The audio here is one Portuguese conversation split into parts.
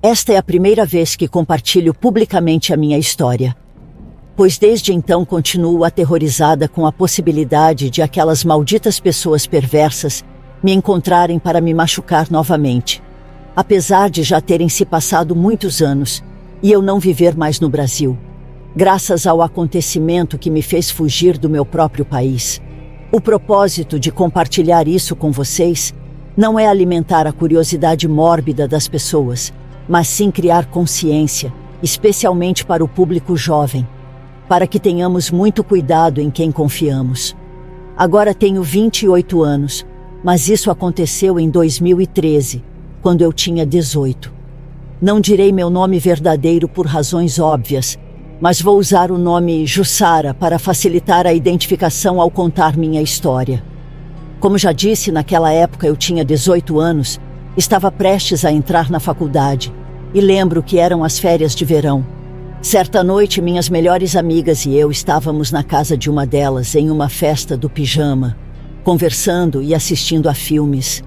Esta é a primeira vez que compartilho publicamente a minha história, pois desde então continuo aterrorizada com a possibilidade de aquelas malditas pessoas perversas me encontrarem para me machucar novamente, apesar de já terem se passado muitos anos e eu não viver mais no Brasil, graças ao acontecimento que me fez fugir do meu próprio país. O propósito de compartilhar isso com vocês não é alimentar a curiosidade mórbida das pessoas, mas sim criar consciência, especialmente para o público jovem, para que tenhamos muito cuidado em quem confiamos. Agora tenho 28 anos, mas isso aconteceu em 2013, quando eu tinha 18. Não direi meu nome verdadeiro por razões óbvias, mas vou usar o nome Jussara para facilitar a identificação ao contar minha história. Como já disse, naquela época eu tinha 18 anos, estava prestes a entrar na faculdade, e lembro que eram as férias de verão. Certa noite, minhas melhores amigas e eu estávamos na casa de uma delas em uma festa do pijama, conversando e assistindo a filmes.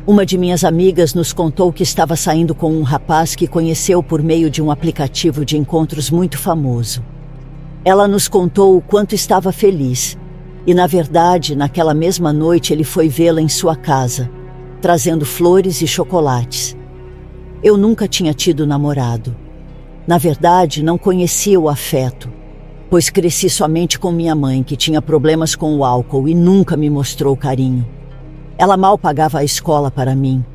Uma de minhas amigas nos contou que estava saindo com um rapaz que conheceu por meio de um aplicativo de encontros muito famoso. Ela nos contou o quanto estava feliz, e na verdade, naquela mesma noite ele foi vê-la em sua casa, trazendo flores e chocolates. Eu nunca tinha tido namorado. Na verdade, não conhecia o afeto, pois cresci somente com minha mãe, que tinha problemas com o álcool e nunca me mostrou carinho. Ela mal pagava a escola para mim,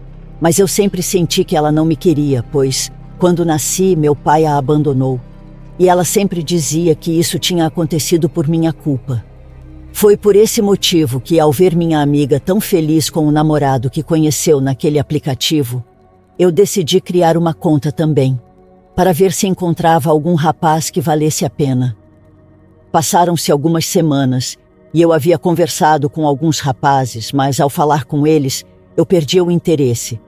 mas eu sempre senti que ela não me queria, pois, quando nasci, meu pai a abandonou, e ela sempre dizia que isso tinha acontecido por minha culpa. Foi por esse motivo que, ao ver minha amiga tão feliz com o namorado que conheceu naquele aplicativo, eu decidi criar uma conta também, para ver se encontrava algum rapaz que valesse a pena. Passaram-se algumas semanas, e eu havia conversado com alguns rapazes, mas ao falar com eles, eu perdi o interesse,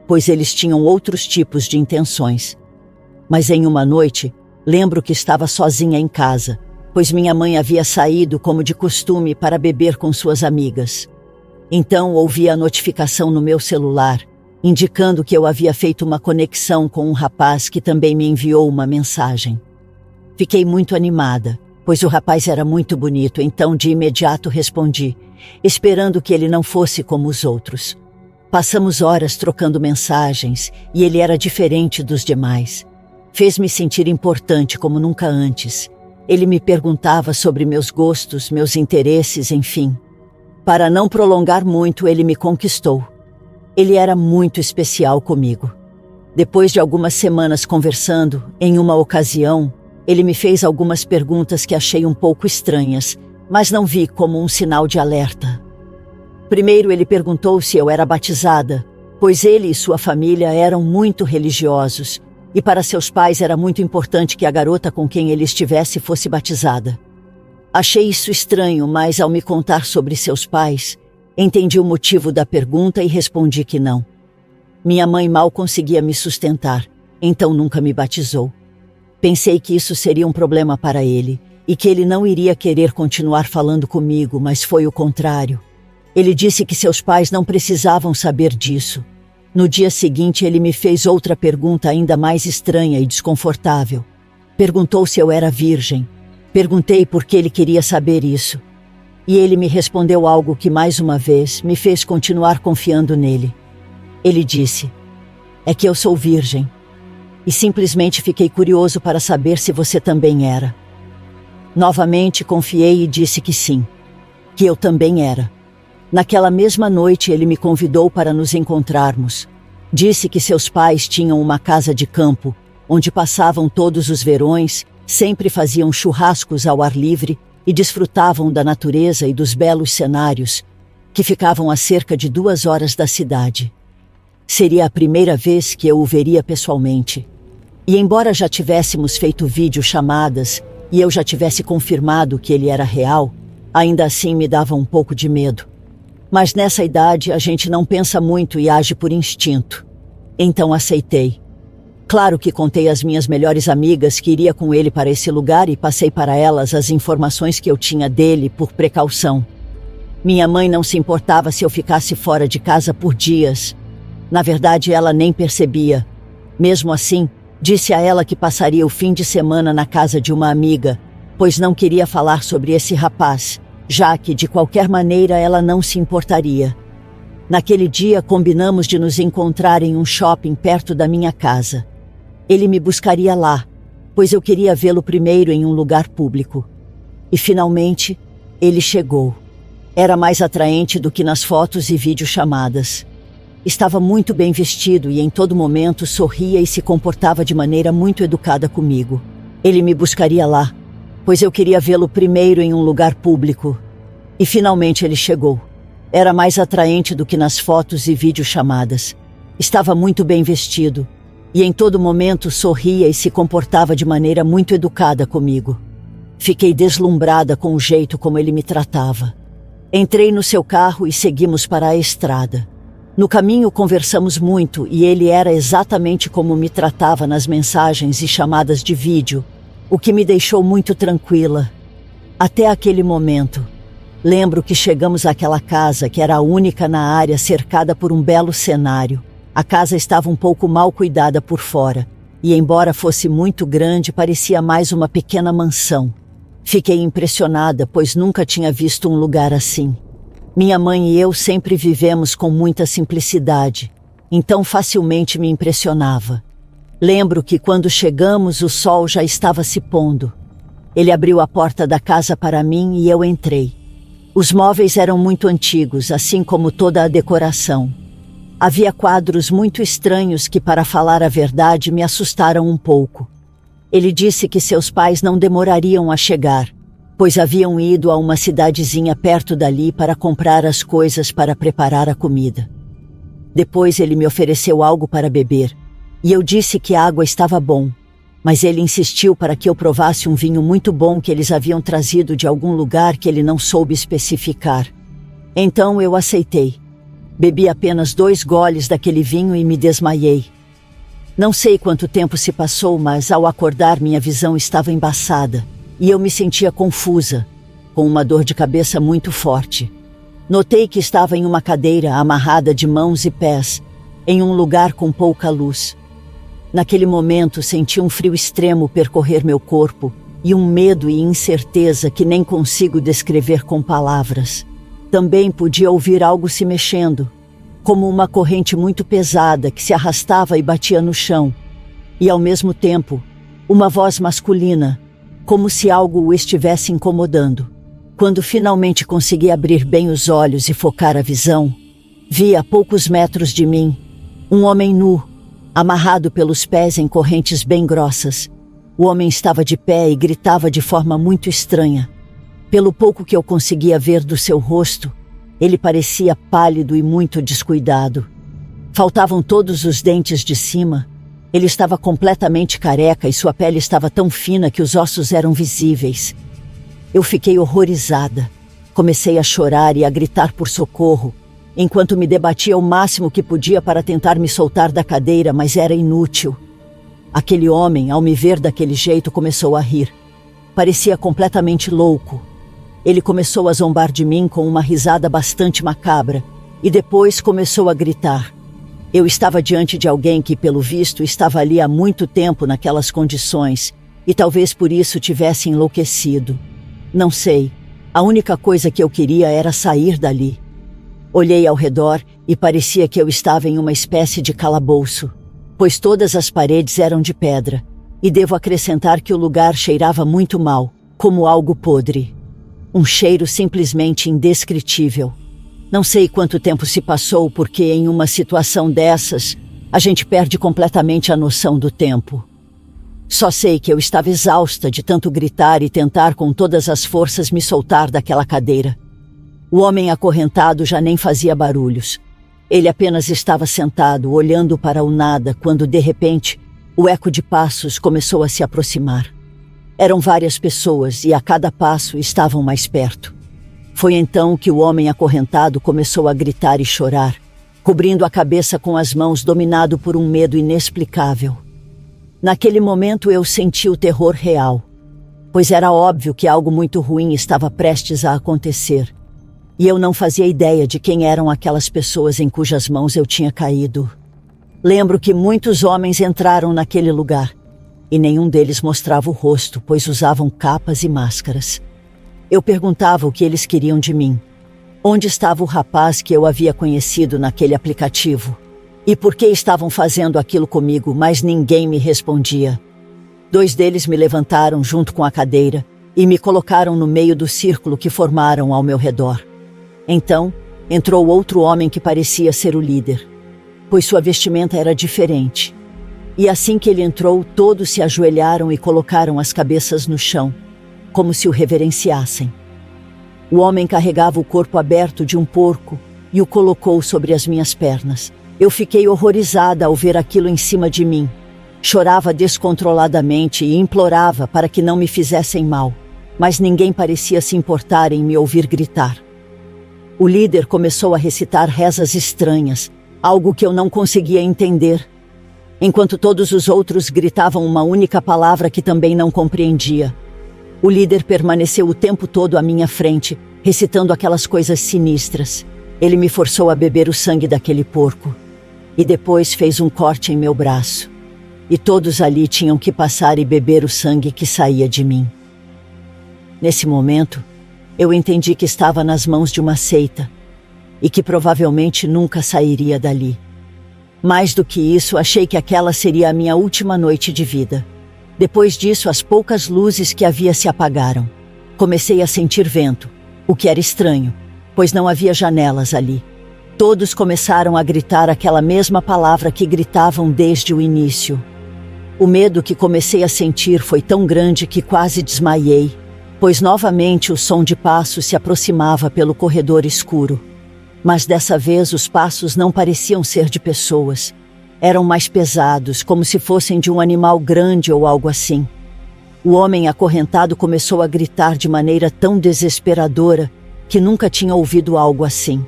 pois eles tinham outros tipos de intenções. Mas em uma noite, lembro que estava sozinha em casa, pois minha mãe havia saído como de costume para beber com suas amigas. Então ouvi a notificação no meu celular, indicando que eu havia feito uma conexão com um rapaz que também me enviou uma mensagem. Fiquei muito animada, pois o rapaz era muito bonito, então de imediato respondi, esperando que ele não fosse como os outros. Passamos horas trocando mensagens e ele era diferente dos demais. Fez-me sentir importante como nunca antes. Ele me perguntava sobre meus gostos, meus interesses, enfim. Para não prolongar muito, ele me conquistou. Ele era muito especial comigo. Depois de algumas semanas conversando, em uma ocasião, ele me fez algumas perguntas que achei um pouco estranhas, mas não vi como um sinal de alerta. Primeiro ele perguntou se eu era batizada, pois ele e sua família eram muito religiosos, e para seus pais era muito importante que a garota com quem ele estivesse fosse batizada. Achei isso estranho, mas ao me contar sobre seus pais, entendi o motivo da pergunta e respondi que não. Minha mãe mal conseguia me sustentar, então nunca me batizou. Pensei que isso seria um problema para ele e que ele não iria querer continuar falando comigo, mas foi o contrário. Ele disse que seus pais não precisavam saber disso. No dia seguinte, ele me fez outra pergunta ainda mais estranha e desconfortável. Perguntou se eu era virgem. Perguntei por que ele queria saber isso. E ele me respondeu algo que, mais uma vez, me fez continuar confiando nele. Ele disse, "É que eu sou virgem. E simplesmente fiquei curioso para saber se você também era." Novamente confiei e disse que sim, que eu também era. Naquela mesma noite ele me convidou para nos encontrarmos. Disse que seus pais tinham uma casa de campo, onde passavam todos os verões, sempre faziam churrascos ao ar livre e desfrutavam da natureza e dos belos cenários, que ficavam a cerca de 2 horas da cidade. Seria a primeira vez que eu o veria pessoalmente. E embora já tivéssemos feito videochamadas e eu já tivesse confirmado que ele era real, ainda assim me dava um pouco de medo. Mas nessa idade a gente não pensa muito e age por instinto. Então aceitei. Claro que contei às minhas melhores amigas que iria com ele para esse lugar e passei para elas as informações que eu tinha dele por precaução. Minha mãe não se importava se eu ficasse fora de casa por dias. Na verdade, ela nem percebia. Mesmo assim, disse a ela que passaria o fim de semana na casa de uma amiga, pois não queria falar sobre esse rapaz, já que, de qualquer maneira, ela não se importaria. Naquele dia, combinamos de nos encontrar em um shopping perto da minha casa. Ele me buscaria lá, pois eu queria vê-lo primeiro em um lugar público. E, finalmente, ele chegou. Era mais atraente do que nas fotos e videochamadas. Estava muito bem vestido e em todo momento sorria e se comportava de maneira muito educada comigo. Ele me buscaria lá, pois eu queria vê-lo primeiro em um lugar público. E finalmente ele chegou. Era mais atraente do que nas fotos e videochamadas. Estava muito bem vestido e em todo momento sorria e se comportava de maneira muito educada comigo. Fiquei deslumbrada com o jeito como ele me tratava. Entrei no seu carro e seguimos para a estrada. No caminho conversamos muito e ele era exatamente como me tratava nas mensagens e chamadas de vídeo, o que me deixou muito tranquila. Até aquele momento. Lembro que chegamos àquela casa que era a única na área, cercada por um belo cenário. A casa estava um pouco mal cuidada por fora e, embora fosse muito grande, parecia mais uma pequena mansão. Fiquei impressionada, pois nunca tinha visto um lugar assim. Minha mãe e eu sempre vivemos com muita simplicidade, então facilmente me impressionava. Lembro que quando chegamos, o sol já estava se pondo. Ele abriu a porta da casa para mim e eu entrei. Os móveis eram muito antigos, assim como toda a decoração. Havia quadros muito estranhos que, para falar a verdade, me assustaram um pouco. Ele disse que seus pais não demorariam a chegar, pois haviam ido a uma cidadezinha perto dali para comprar as coisas para preparar a comida. Depois ele me ofereceu algo para beber, e eu disse que a água estava bom, mas ele insistiu para que eu provasse um vinho muito bom que eles haviam trazido de algum lugar que ele não soube especificar. Então eu aceitei. Bebi apenas 2 goles daquele vinho e me desmaiei. Não sei quanto tempo se passou, mas ao acordar minha visão estava embaçada e eu me sentia confusa, com uma dor de cabeça muito forte. Notei que estava em uma cadeira amarrada de mãos e pés, em um lugar com pouca luz. Naquele momento senti um frio extremo percorrer meu corpo e um medo e incerteza que nem consigo descrever com palavras. Também podia ouvir algo se mexendo, como uma corrente muito pesada que se arrastava e batia no chão, e ao mesmo tempo, uma voz masculina, como se algo o estivesse incomodando. Quando finalmente consegui abrir bem os olhos e focar a visão, vi a poucos metros de mim um homem nu, amarrado pelos pés em correntes bem grossas. O homem estava de pé e gritava de forma muito estranha. Pelo pouco que eu conseguia ver do seu rosto, ele parecia pálido e muito descuidado. Faltavam todos os dentes de cima. Ele estava completamente careca e sua pele estava tão fina que os ossos eram visíveis. Eu fiquei horrorizada. Comecei a chorar e a gritar por socorro, enquanto me debatia o máximo que podia para tentar me soltar da cadeira, mas era inútil. Aquele homem, ao me ver daquele jeito, começou a rir. Parecia completamente louco. Ele começou a zombar de mim com uma risada bastante macabra e depois começou a gritar. Eu estava diante de alguém que, pelo visto, estava ali há muito tempo naquelas condições e talvez por isso tivesse enlouquecido. Não sei. A única coisa que eu queria era sair dali. Olhei ao redor e parecia que eu estava em uma espécie de calabouço, pois todas as paredes eram de pedra, e devo acrescentar que o lugar cheirava muito mal, como algo podre. Um cheiro simplesmente indescritível. Não sei quanto tempo se passou, porque em uma situação dessas, a gente perde completamente a noção do tempo. Só sei que eu estava exausta de tanto gritar e tentar com todas as forças me soltar daquela cadeira. O homem acorrentado já nem fazia barulhos. Ele apenas estava sentado, olhando para o nada, quando, de repente, o eco de passos começou a se aproximar. Eram várias pessoas e a cada passo estavam mais perto. Foi então que o homem acorrentado começou a gritar e chorar, cobrindo a cabeça com as mãos, dominado por um medo inexplicável. Naquele momento eu senti o terror real, pois era óbvio que algo muito ruim estava prestes a acontecer. E eu não fazia ideia de quem eram aquelas pessoas em cujas mãos eu tinha caído. Lembro que muitos homens entraram naquele lugar, e nenhum deles mostrava o rosto, pois usavam capas e máscaras. Eu perguntava o que eles queriam de mim. Onde estava o rapaz que eu havia conhecido naquele aplicativo? E por que estavam fazendo aquilo comigo, mas ninguém me respondia. 2 deles me levantaram junto com a cadeira e me colocaram no meio do círculo que formaram ao meu redor. Então, entrou outro homem que parecia ser o líder, pois sua vestimenta era diferente. E assim que ele entrou, todos se ajoelharam e colocaram as cabeças no chão, como se o reverenciassem. O homem carregava o corpo aberto de um porco e o colocou sobre as minhas pernas. Eu fiquei horrorizada ao ver aquilo em cima de mim. Chorava descontroladamente e implorava para que não me fizessem mal, mas ninguém parecia se importar em me ouvir gritar. O líder começou a recitar rezas estranhas, algo que eu não conseguia entender, enquanto todos os outros gritavam uma única palavra que também não compreendia. O líder permaneceu o tempo todo à minha frente, recitando aquelas coisas sinistras. Ele me forçou a beber o sangue daquele porco, e depois fez um corte em meu braço. E todos ali tinham que passar e beber o sangue que saía de mim. Nesse momento, eu entendi que estava nas mãos de uma seita, e que provavelmente nunca sairia dali. Mais do que isso, achei que aquela seria a minha última noite de vida. Depois disso, as poucas luzes que havia se apagaram. Comecei a sentir vento, o que era estranho, pois não havia janelas ali. Todos começaram a gritar aquela mesma palavra que gritavam desde o início. O medo que comecei a sentir foi tão grande que quase desmaiei, pois novamente o som de passos se aproximava pelo corredor escuro. Mas dessa vez os passos não pareciam ser de pessoas. Eram mais pesados, como se fossem de um animal grande ou algo assim. O homem acorrentado começou a gritar de maneira tão desesperadora que nunca tinha ouvido algo assim.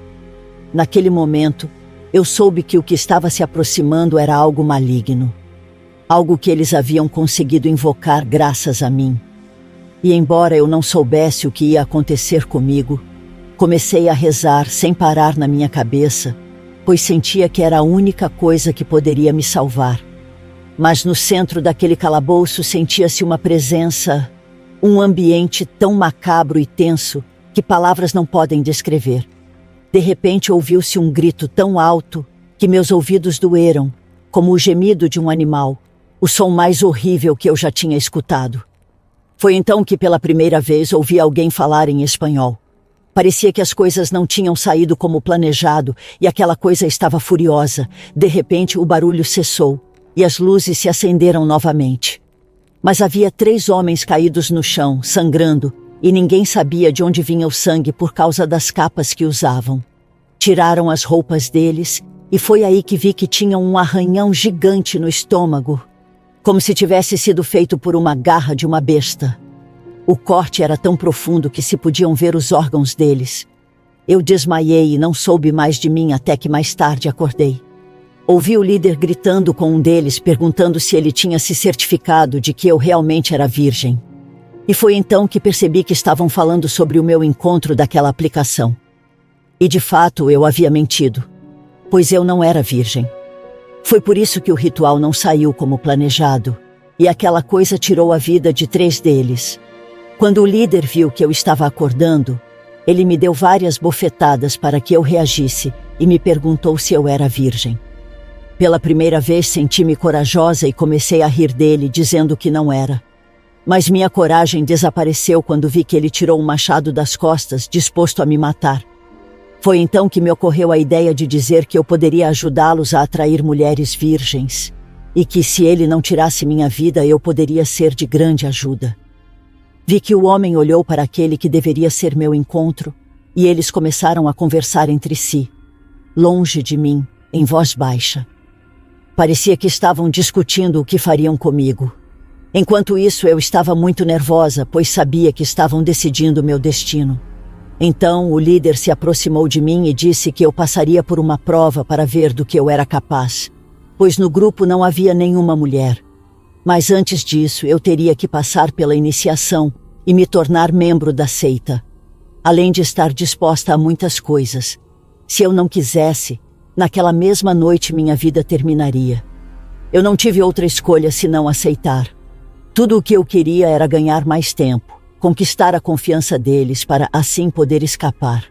Naquele momento, eu soube que o que estava se aproximando era algo maligno. Algo que eles haviam conseguido invocar graças a mim. E embora eu não soubesse o que ia acontecer comigo, comecei a rezar sem parar na minha cabeça, pois sentia que era a única coisa que poderia me salvar. Mas no centro daquele calabouço sentia-se uma presença, um ambiente tão macabro e tenso que palavras não podem descrever. De repente ouviu-se um grito tão alto que meus ouvidos doeram, como o gemido de um animal, o som mais horrível que eu já tinha escutado. Foi então que pela primeira vez ouvi alguém falar em espanhol. Parecia que as coisas não tinham saído como planejado e aquela coisa estava furiosa. De repente, o barulho cessou e as luzes se acenderam novamente. Mas havia 3 homens caídos no chão, sangrando, e ninguém sabia de onde vinha o sangue por causa das capas que usavam. Tiraram as roupas deles e foi aí que vi que tinham um arranhão gigante no estômago, como se tivesse sido feito por uma garra de uma besta. O corte era tão profundo que se podiam ver os órgãos deles. Eu desmaiei e não soube mais de mim até que mais tarde acordei. Ouvi o líder gritando com um deles, perguntando se ele tinha se certificado de que eu realmente era virgem. E foi então que percebi que estavam falando sobre o meu encontro daquela aplicação. E de fato eu havia mentido, pois eu não era virgem. Foi por isso que o ritual não saiu como planejado, e aquela coisa tirou a vida de 3 deles. Quando o líder viu que eu estava acordando, ele me deu várias bofetadas para que eu reagisse e me perguntou se eu era virgem. Pela primeira vez senti-me corajosa e comecei a rir dele, dizendo que não era. Mas minha coragem desapareceu quando vi que ele tirou um machado das costas, disposto a me matar. Foi então que me ocorreu a ideia de dizer que eu poderia ajudá-los a atrair mulheres virgens, e que se ele não tirasse minha vida, eu poderia ser de grande ajuda. Vi que o homem olhou para aquele que deveria ser meu encontro, e eles começaram a conversar entre si, longe de mim, em voz baixa. Parecia que estavam discutindo o que fariam comigo. Enquanto isso, eu estava muito nervosa, pois sabia que estavam decidindo meu destino. Então, o líder se aproximou de mim e disse que eu passaria por uma prova para ver do que eu era capaz, pois no grupo não havia nenhuma mulher. Mas antes disso, eu teria que passar pela iniciação e me tornar membro da seita, além de estar disposta a muitas coisas. Se eu não quisesse, Naquela mesma noite minha vida terminaria. Eu não tive outra escolha senão aceitar. Tudo o que eu queria era ganhar mais tempo, conquistar a confiança deles para assim poder escapar.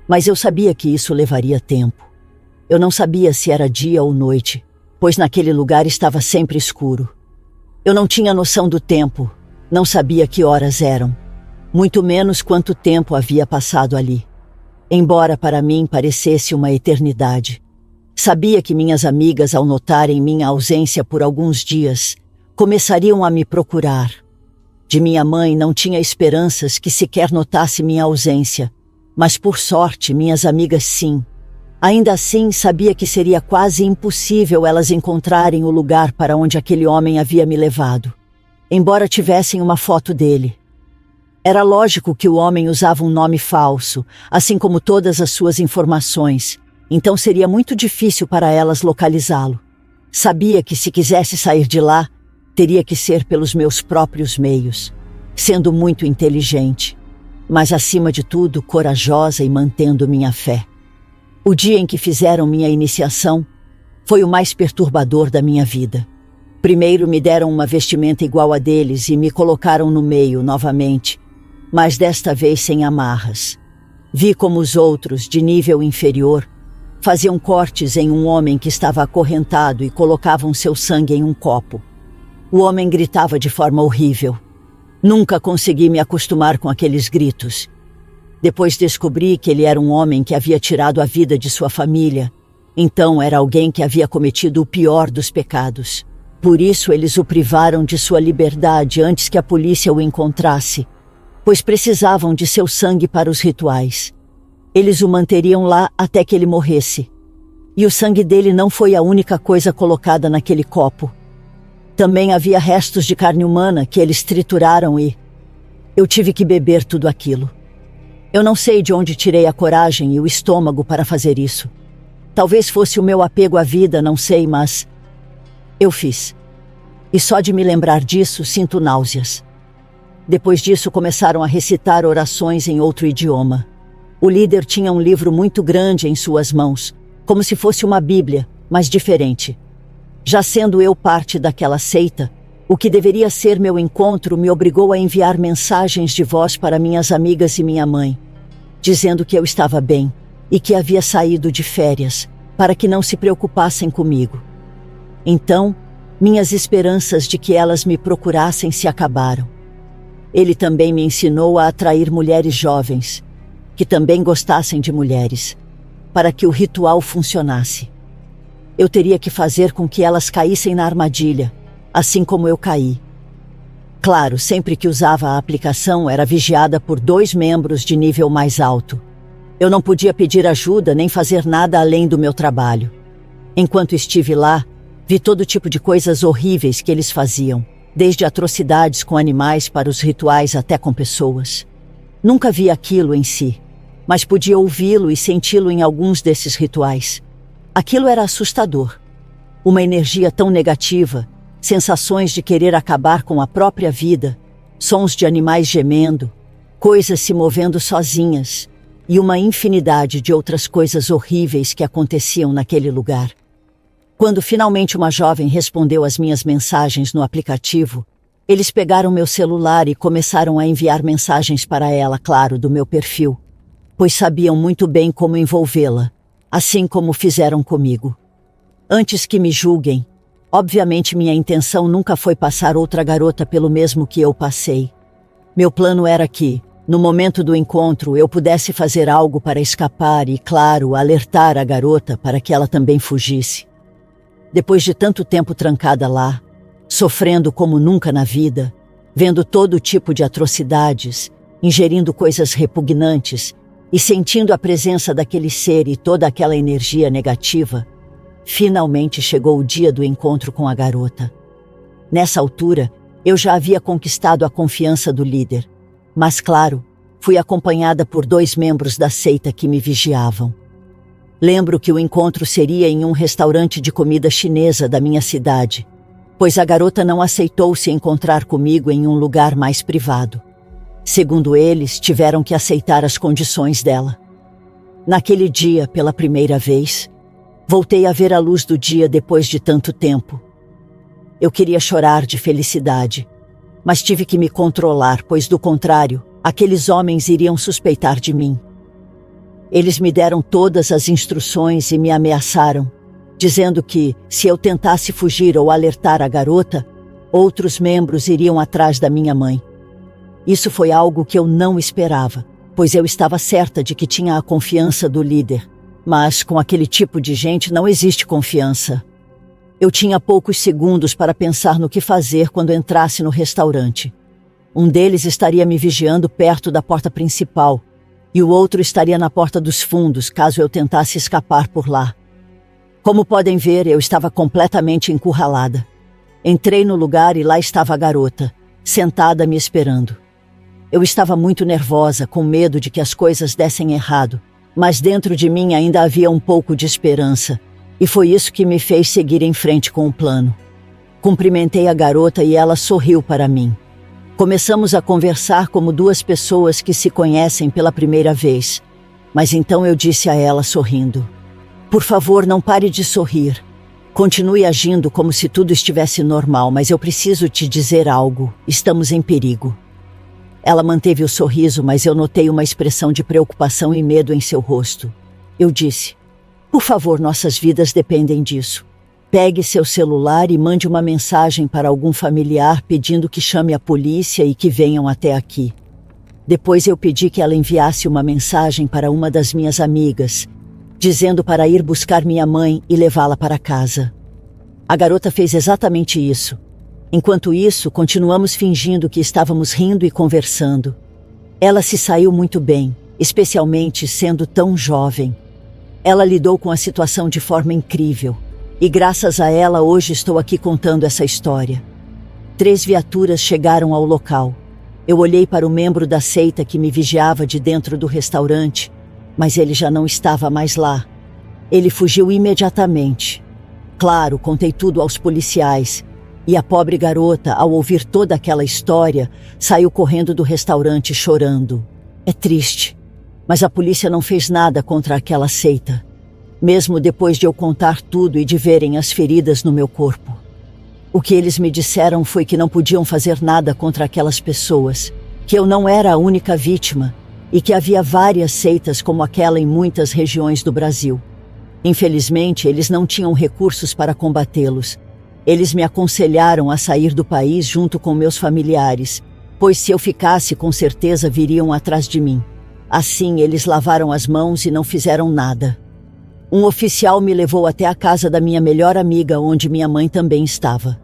Mas eu sabia que isso levaria tempo. Eu não sabia se era dia ou noite, pois naquele lugar estava sempre escuro. Eu não tinha noção do tempo, não sabia que horas eram, muito menos quanto tempo havia passado ali. Embora para mim parecesse uma eternidade. Sabia que minhas amigas, ao notarem minha ausência por alguns dias, começariam a me procurar. De minha mãe não tinha esperanças que sequer notasse minha ausência, mas por sorte minhas amigas sim. Ainda assim, sabia que seria quase impossível elas encontrarem o lugar para onde aquele homem havia me levado, embora tivessem uma foto dele. Era lógico que o homem usava um nome falso, assim como todas as suas informações, então seria muito difícil para elas localizá-lo. Sabia que se quisesse sair de lá, teria que ser pelos meus próprios meios, sendo muito inteligente, mas acima de tudo corajosa e mantendo minha fé. O dia em que fizeram minha iniciação foi o mais perturbador da minha vida. Primeiro me deram uma vestimenta igual a deles e me colocaram no meio novamente, mas desta vez sem amarras. Vi como os outros, de nível inferior, faziam cortes em um homem que estava acorrentado e colocavam seu sangue em um copo. O homem gritava de forma horrível. Nunca consegui me acostumar com aqueles gritos. Depois descobri que ele era um homem que havia tirado a vida de sua família. Então era alguém que havia cometido o pior dos pecados. Por isso eles o privaram de sua liberdade antes que a polícia o encontrasse, pois precisavam de seu sangue para os rituais. Eles o manteriam lá até que ele morresse. E o sangue dele não foi a única coisa colocada naquele copo. Também havia restos de carne humana que eles trituraram e eu tive que beber tudo aquilo. Eu não sei de onde tirei a coragem e o estômago para fazer isso. Talvez fosse o meu apego à vida, não sei, mas eu fiz. E só de me lembrar disso, sinto náuseas. Depois disso, começaram a recitar orações em outro idioma. O líder tinha um livro muito grande em suas mãos, como se fosse uma Bíblia, mas diferente. Já sendo eu parte daquela seita, o que deveria ser meu encontro me obrigou a enviar mensagens de voz para minhas amigas e minha mãe, dizendo que eu estava bem e que havia saído de férias, para que não se preocupassem comigo. Então, minhas esperanças de que elas me procurassem se acabaram. Ele também me ensinou a atrair mulheres jovens, que também gostassem de mulheres, para que o ritual funcionasse. Eu teria que fazer com que elas caíssem na armadilha, assim como eu caí. Claro, sempre que usava a aplicação era vigiada por 2 membros de nível mais alto. Eu não podia pedir ajuda nem fazer nada além do meu trabalho. Enquanto estive lá, vi todo tipo de coisas horríveis que eles faziam, desde atrocidades com animais para os rituais até com pessoas. Nunca vi aquilo em si, mas podia ouvi-lo e senti-lo em alguns desses rituais. Aquilo era assustador. Uma energia tão negativa, sensações de querer acabar com a própria vida, sons de animais gemendo, coisas se movendo sozinhas e uma infinidade de outras coisas horríveis que aconteciam naquele lugar. Quando finalmente uma jovem respondeu às minhas mensagens no aplicativo, eles pegaram meu celular e começaram a enviar mensagens para ela, claro, do meu perfil, pois sabiam muito bem como envolvê-la, assim como fizeram comigo. Antes que me julguem, obviamente minha intenção nunca foi passar outra garota pelo mesmo que eu passei. Meu plano era que, no momento do encontro, eu pudesse fazer algo para escapar e, claro, alertar a garota para que ela também fugisse. Depois de tanto tempo trancada lá, sofrendo como nunca na vida, vendo todo tipo de atrocidades, ingerindo coisas repugnantes e sentindo a presença daquele ser e toda aquela energia negativa, finalmente chegou o dia do encontro com a garota. Nessa altura, eu já havia conquistado a confiança do líder, mas claro, fui acompanhada por 2 membros da seita que me vigiavam. Lembro que o encontro seria em um restaurante de comida chinesa da minha cidade, pois a garota não aceitou se encontrar comigo em um lugar mais privado. Segundo eles, tiveram que aceitar as condições dela. Naquele dia, pela primeira vez, Voltei a ver a luz do dia depois de tanto tempo. Eu queria chorar de felicidade, mas tive que me controlar, pois do contrário, aqueles homens iriam suspeitar de mim. Eles me deram todas as instruções e me ameaçaram, dizendo que, se eu tentasse fugir ou alertar a garota, outros membros iriam atrás da minha mãe. Isso foi algo que eu não esperava, pois eu estava certa de que tinha a confiança do líder. Mas com aquele tipo de gente não existe confiança. Eu tinha poucos segundos para pensar no que fazer quando entrasse no restaurante. Um deles estaria me vigiando perto da porta principal, e o outro estaria na porta dos fundos, caso eu tentasse escapar por lá. Como podem ver, eu estava completamente encurralada. Entrei no lugar e lá estava a garota, sentada me esperando. Eu estava muito nervosa, com medo de que as coisas dessem errado, mas dentro de mim ainda havia um pouco de esperança, e foi isso que me fez seguir em frente com o plano. Cumprimentei a garota e ela sorriu para mim. Começamos a conversar como duas pessoas que se conhecem pela primeira vez, mas então eu disse a ela sorrindo: "Por favor, não pare de sorrir. Continue agindo como se tudo estivesse normal, mas eu preciso te dizer algo. Estamos em perigo." Ela manteve o sorriso, mas eu notei uma expressão de preocupação e medo em seu rosto. Eu disse: "Por favor, nossas vidas dependem disso. Pegue seu celular e mande uma mensagem para algum familiar pedindo que chame a polícia e que venham até aqui." Depois eu pedi que ela enviasse uma mensagem para uma das minhas amigas, dizendo para ir buscar minha mãe e levá-la para casa. A garota fez exatamente isso. Enquanto isso, continuamos fingindo que estávamos rindo e conversando. Ela se saiu muito bem, especialmente sendo tão jovem. Ela lidou com a situação de forma incrível, e graças a ela hoje estou aqui contando essa história. 3 viaturas chegaram ao local. Eu olhei para o membro da seita que me vigiava de dentro do restaurante, mas ele já não estava mais lá. Ele fugiu imediatamente. Claro, contei tudo aos policiais, e a pobre garota, ao ouvir toda aquela história, saiu correndo do restaurante chorando. É triste, mas a polícia não fez nada contra aquela seita, mesmo depois de eu contar tudo e de verem as feridas no meu corpo. O que eles me disseram foi que não podiam fazer nada contra aquelas pessoas, que eu não era a única vítima e que havia várias seitas como aquela em muitas regiões do Brasil. Infelizmente, eles não tinham recursos para combatê-los. Eles me aconselharam a sair do país junto com meus familiares, pois se eu ficasse, com certeza viriam atrás de mim. Assim, eles lavaram as mãos e não fizeram nada. Um oficial me levou até a casa da minha melhor amiga, onde minha mãe também estava.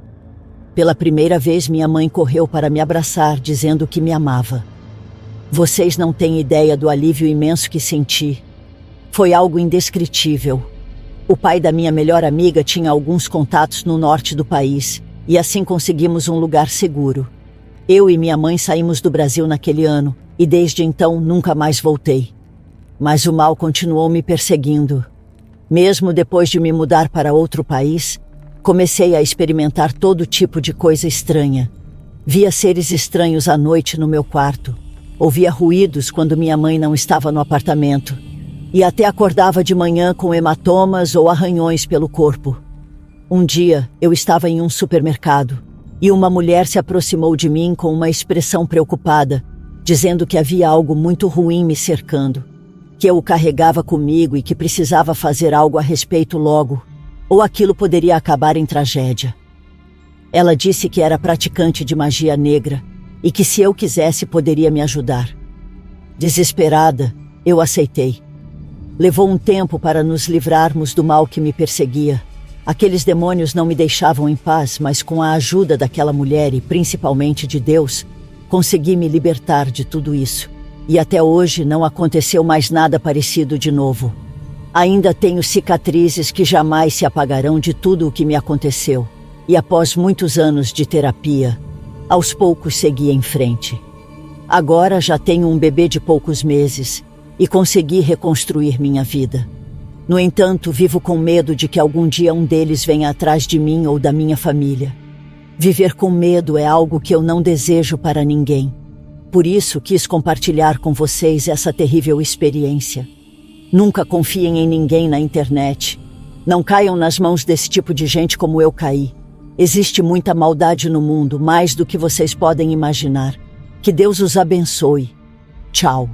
Pela primeira vez, minha mãe correu para me abraçar, dizendo que me amava. Vocês não têm ideia do alívio imenso que senti. Foi algo indescritível. O pai da minha melhor amiga tinha alguns contatos no norte do país, e assim conseguimos um lugar seguro. Eu e minha mãe saímos do Brasil naquele ano, e desde então nunca mais voltei. Mas o mal continuou me perseguindo. Mesmo depois de me mudar para outro país, comecei a experimentar todo tipo de coisa estranha. Via seres estranhos à noite no meu quarto. Ouvia ruídos quando minha mãe não estava no apartamento. E até acordava de manhã com hematomas ou arranhões pelo corpo. Um dia, eu estava em um supermercado e uma mulher se aproximou de mim com uma expressão preocupada, dizendo que havia algo muito ruim me cercando, que eu o carregava comigo e que precisava fazer algo a respeito logo, ou aquilo poderia acabar em tragédia. Ela disse que era praticante de magia negra e que se eu quisesse poderia me ajudar. Desesperada, eu aceitei. Levou um tempo para nos livrarmos do mal que me perseguia. Aqueles demônios não me deixavam em paz, mas com a ajuda daquela mulher e principalmente de Deus, consegui me libertar de tudo isso. E até hoje não aconteceu mais nada parecido de novo. Ainda tenho cicatrizes que jamais se apagarão de tudo o que me aconteceu. E após muitos anos de terapia, aos poucos segui em frente. Agora já tenho um bebê de poucos meses e consegui reconstruir minha vida. No entanto, vivo com medo de que algum dia um deles venha atrás de mim ou da minha família. Viver com medo é algo que eu não desejo para ninguém. Por isso, quis compartilhar com vocês essa terrível experiência. Nunca confiem em ninguém na internet. Não caiam nas mãos desse tipo de gente como eu caí. Existe muita maldade no mundo, mais do que vocês podem imaginar. Que Deus os abençoe. Tchau.